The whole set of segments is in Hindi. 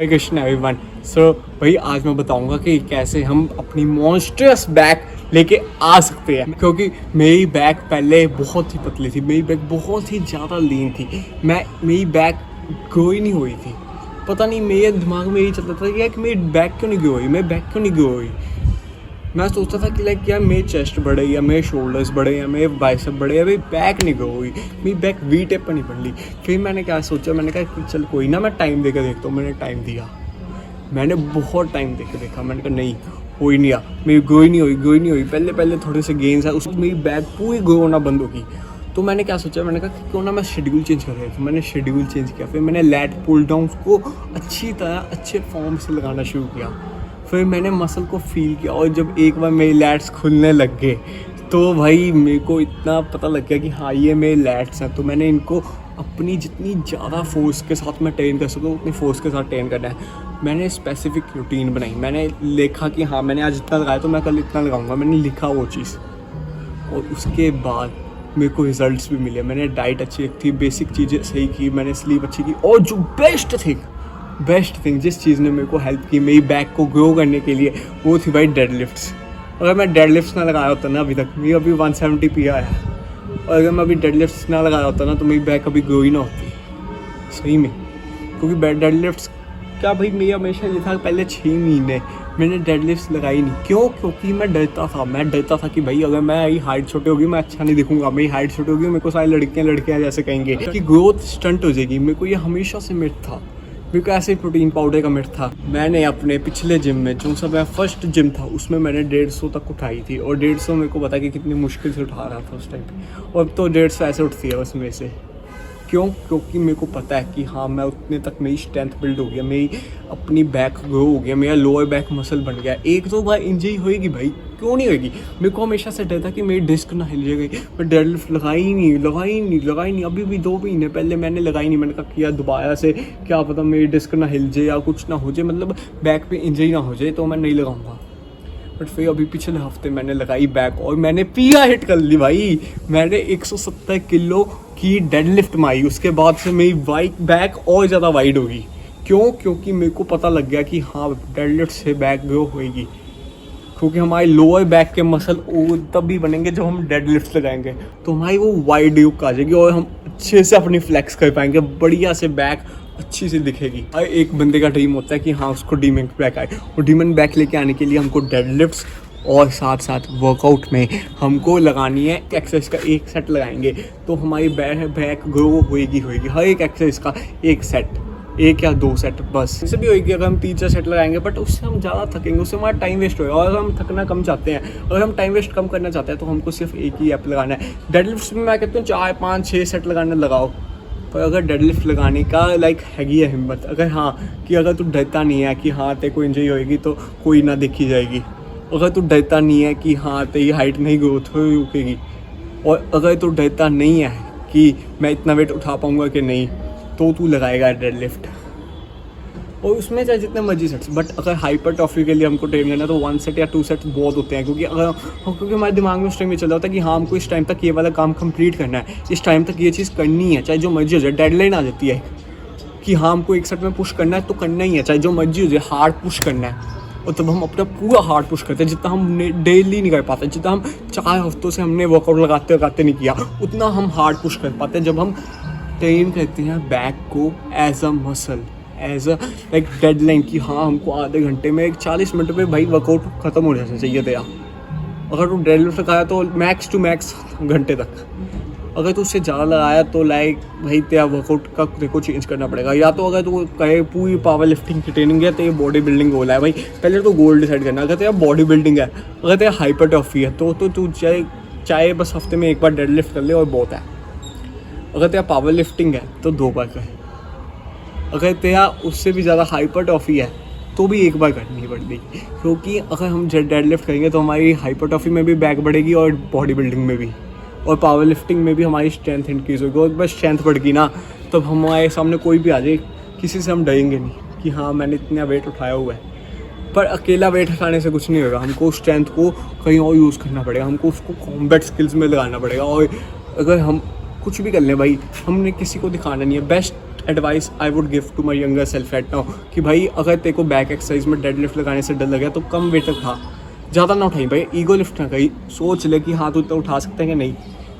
कृष्ण एवरीवन। सो भाई आज मैं बताऊंगा कि कैसे हम अपनी मॉन्स्टर्स बैक लेके आ सकते हैं, क्योंकि मेरी बैक पहले बहुत ही पतली थी, मेरी बैक बहुत ही ज़्यादा लीन थी, मेरी बैक ग्रो ही नहीं हुई थी। पता नहीं मेरे दिमाग में यही चलता था कि मेरी बैक क्यों नहीं ग्रो हुई, मेरी बैक क्यों नहीं ग्रो हुई। मैं सोचता था कि लाइक यार मेरे चेस्ट बढ़े या मेरे शोल्डर्स बढ़े या मेरे बाइसेप बढ़े या मेरी बैक नहीं ग्रो हुई, मेरी बैक वी टेप पर नहीं बढ़ ली। फिर मैंने क्या सोचा, मैंने कहा कि चल कोई ना, मैं टाइम देकर देखता हूँ। मैंने टाइम दिया, मैंने बहुत टाइम देकर देखा, मैंने कहा नहीं हो ही नहीं आ, मेरी ग्रो ही नहीं हुई। पहले थोड़े से गेंस है, उसमें मेरी बैक पूरी ग्रो होना बंद होगी। तो मैंने क्या सोचा, मैंने कहा कि क्यों ना मैं शेड्यूल चेंज कर रहा था। मैंने शेड्यूल चेंज किया, फिर मैंने लैट पुल डाउन को अच्छी तरह अच्छे फॉर्म से लगाना शुरू किया। फिर मैंने मसल को फील किया, और जब एक बार मेरे लैट्स खुलने लग गए तो भाई मेरे को इतना पता लग गया कि हाँ ये मेरे लैट्स हैं। तो मैंने इनको अपनी जितनी ज़्यादा फोर्स के साथ मैं ट्रेन कर सकूँ उतनी फोर्स के साथ ट्रेन करना है। मैंने स्पेसिफिक रूटीन बनाई, मैंने लिखा कि हाँ मैंने आज इतना लगाया तो मैं कल इतना लगाऊंगा, मैंने लिखा वो चीज़, और उसके बाद मेरे को रिजल्ट्स भी मिले। मैंने डाइट अच्छी रखी, बेसिक चीज़ें सही की, मैंने स्लीप अच्छी की, और जो बेस्ट थिंग जिस चीज़ ने मेरे को हेल्प की मेरी बैक को ग्रो करने के लिए, वो थी भाई डेडलिफ्ट्स। अगर मैं डेडलिफ्ट्स ना लगाया होता ना, अभी तक मेरी अभी 170 PA है, और अगर मैं अभी डेडलिफ्ट्स ना लगाया होता ना तो मेरी बैक अभी ग्रो ही ना होती सही में। क्योंकि डेडलिफ्ट्स क्या भाई, मेरा हमेशा ये था, पहले 6 महीने मैंने डेडलिफ्ट्स लगाई नहीं। क्यों? क्योंकि मैं डरता था कि भाई अगर मेरी हाइट छोटी होगी मैं अच्छा नहीं दिखूंगा, मेरी हाइट छोटी होगी मेरे को सारी लड़कियां जैसे कहेंगे कि ग्रोथ स्टंट हो जाएगी। मेरे को ये हमेशा से मिथ था, मेरे को ऐसे प्रोटीन पाउडर का मिथ था। मैंने अपने पिछले जिम में, जो सा मेरा फर्स्ट जिम था, उसमें मैंने 150 तक उठाई थी, और 150 मेरे को पता कि कितनी मुश्किल से उठा रहा था उस टाइम पे, और अब तो 150 ऐसे उठती है उसमें से। क्यों? क्योंकि मेरे को पता है कि हाँ मैं उतने तक मेरी स्ट्रेंथ बिल्ड हो गया, मेरी अपनी बैक ग्रो हो गया, मेरा लोअर बैक मसल बन गया। एक दो बार इंजरी होएगी भाई, क्यों नहीं होएगी। मेरे को हमेशा से डर था कि मेरी डिस्क ना हिल जाएगी, मैं डेडलिफ्ट लगाई नहीं। अभी भी 2 महीने पहले मैंने लगाई नहीं। मैंने कहा किया दोबारा से, क्या पता मेरी डिस्क ना हिल जाए या कुछ ना हो जाए, मतलब बैक पे इंजरी ना हो जाए, तो मैं नहीं लगाऊंगा। बट फिर अभी पिछले हफ्ते मैंने लगाई बैक, और मैंने पिया हिट कर ली भाई। मैंने 170 किलो की डेडलिफ्ट मारी, उसके बाद से मेरी बैक और ज़्यादा वाइड होगी। क्यों? क्योंकि मेरे को पता लग गया कि हाँ डेडलिफ्ट से बैक ग्रो होएगी, क्योंकि हमारे लोअर बैक के मसल तब भी बनेंगे जब हम डेडलिफ्ट लगाएंगे, तो हमारी वो वाइड युक आ जाएगी और हम अच्छे से अपनी फ्लेक्स कर पाएंगे, बढ़िया से बैक अच्छी सी दिखेगी। और एक बंदे का ड्रीम होता है कि हाँ उसको डीमन बैक आए, और डीमन बैक लेके आने के लिए हमको डेडलिफ्ट्स और साथ वर्कआउट में हमको लगानी है एक्सरसाइज का 1 सेट लगाएंगे तो हमारी बैक ग्रो होएगी। हर एक एक्सरसाइज का 1 सेट, 1 या 2 सेट बस, इससे भी होएगी। अगर हम 3-4 सेट लगाएंगे बट उससे हम ज़्यादा थकेंगे, उससे हमारा टाइम वेस्ट होगा। और अगर हम थकना कम चाहते हैं, अगर हम टाइम वेस्ट कम करना चाहते हैं, तो हमको सिर्फ एक ही ऐप लगाना है। डेडलिफ्ट्स में मैं कहता हूँ 4, 5, 6 सेट लगाना लगाओ, पर अगर डेडलिफ्ट लगाने का हैगी है हिम्मत, अगर हाँ कि अगर तू डरता नहीं है कि हाँ तेरे को इंजरी होएगी तो कोई ना देखी जाएगी, अगर तू डरता नहीं है कि हाँ तेरी हाइट नहीं ग्रोथ रुकेगी, और अगर तू डरता नहीं है कि मैं इतना वेट उठा पाऊँगा कि नहीं, तो तू लगाएगा डेडलिफ्ट, और उसमें चाहे जितने मर्जी सेट्स। बट अगर हाइपरट्रॉफी के लिए हमको ट्रेन करना है तो 1 सेट या 2 सेट बहुत होते हैं, क्योंकि हमारे दिमाग में उस टाइम में चल रहा होता है कि हाँ हमको इस टाइम तक ये वाला काम कंप्लीट करना है, इस टाइम तक ये चीज़ करनी है, चाहे जो मर्जी हो जाए। डेडलाइन आ जाती है कि हाँ हमको 1 सेट में पुश करना है तो करना ही है, चाहे जो मर्जी हो जाए, हार्ड पुश करना है। और तब हम अपना पूरा हार्ड पुश करते हैं, जितना हम डेली नहीं कर पाते, जितना हम 4 हफ्तों से हमने वर्कआउट लगाते नहीं किया, उतना हम हार्ड पुश कर पाते हैं जब हम ट्रेन करते हैं बैक को as a muscle, as a like deadline कि हाँ हमको आधे घंटे में 40 मिनट में भाई वर्कआउट ख़त्म हो जाना चाहिए तेरा। अगर तू डेडलिफ्ट लगाया तो मैक्स टू मैक्स घंटे तक, अगर तू उससे ज़्यादा लगाया तो लाइक भाई तेरा वर्कआउट का तेरे को चेंज करना पड़ेगा। या तो अगर तू कहे पूरी पावर लिफ्टिंग की ट्रेनिंग है तो ये बॉडी बिल्डिंग गोल है भाई, पहले तो गोल डिसाइड करना। अगर तेरा बॉडी बिल्डिंग है, अगर तेरा हाइपरट्रॉफी है तो तू चाहे बस हफ्ते में 1 बार डेडलिफ्ट कर ले और बहुत है। अगर तेरा पावर लिफ्टिंग है तो 2 बार कर, अगर तेरा उससे भी ज़्यादा हाइपरट्रॉफी है तो भी 1 बार करनी पड़ेगी, क्योंकि अगर हम डेडलिफ्ट करेंगे तो हमारी हाइपरट्रॉफी में भी बैक बढ़ेगी और बॉडी बिल्डिंग में भी, और पावर लिफ्टिंग में भी हमारी स्ट्रेंथ इंक्रीज़ होगी। और बस स्ट्रेंथ बढ़ गई ना, तब हमारे सामने कोई भी आ जाए, किसी से हम डरेंगे नहीं कि हाँ मैंने इतना वेट उठाया हुआ है। पर अकेला वेट उठाने से कुछ नहीं होगा, हमको स्ट्रेंथ को कहीं और यूज़ करना पड़ेगा, हमको उसको कॉम्बैट स्किल्स में लगाना पड़ेगा। और अगर हम कुछ भी कर लें भाई, हमने किसी को दिखाना नहीं है, best advice I would give to my younger self at now कि भाई अगर तेरे को बैक एक्सरसाइज में डेड लिफ्ट लगाने से डर लगे तो कम वेट उठा, ज़्यादा ना उठाई भाई, ईगो लिफ्ट ना कही, सोच ले कि हाँ तू इतना उठा सकते हैं कि नहीं।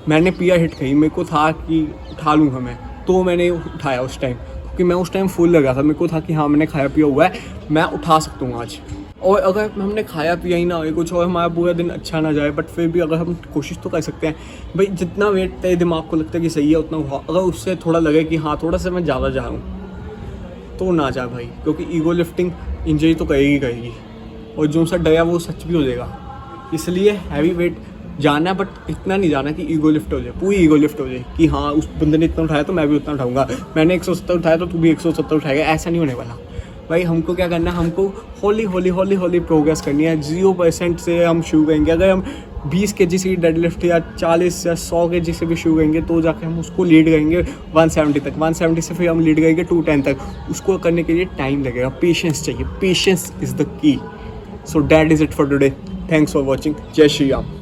मैंने पिया हिट कही, मेरे को था कि उठा लूँगा मैं, तो मैंने उठाया उस टाइम, क्योंकि मैं उस टाइम फुल लगा था, मेरे को था कि हाँ मैंने खाया पिया हुआ है, मैं उठा सकता हूँ आज। और अगर हमने खाया पिया ही ना हो कुछ और हमारा पूरा दिन अच्छा ना जाए, बट फिर भी अगर हम कोशिश तो कर सकते हैं भाई, जितना वेट तेरे दिमाग को लगता है कि सही है उतना उठा। अगर उससे थोड़ा लगे कि हाँ थोड़ा सा मैं ज़्यादा जा रहा हूँ तो ना जा भाई, क्योंकि ईगो लिफ्टिंग इंजरी तो करेगी और जो सा डरा वो सच भी हो जाएगा। इसलिए हैवी वेट जाना, बट इतना नहीं जाना कि ईगो लिफ्ट हो जाए, पूरी ईगो लिफ्ट हो जाए कि हाँ उस बंदे ने इतना उठाया तो मैं भी उतना उठाऊंगा, मैंने 170 उठाया तो तू भी 170 उठाएगा, ऐसा नहीं होने वाला भाई। हमको क्या करना है, हमको हौली प्रोग्रेस करनी है। 0% से हम शुरू करेंगे। अगर हम 20 kg से डेड लिफ्ट या 40 या 100 kg से भी शुरू करेंगे तो जाके हम उसको लीड करेंगे 170 तक, 170 से फिर हम लीड करेंगे 210 तक। उसको करने के लिए टाइम लगेगा, पेशेंस चाहिए, patience is the key. So that is it for today, thanks for watching, जय श्री राम।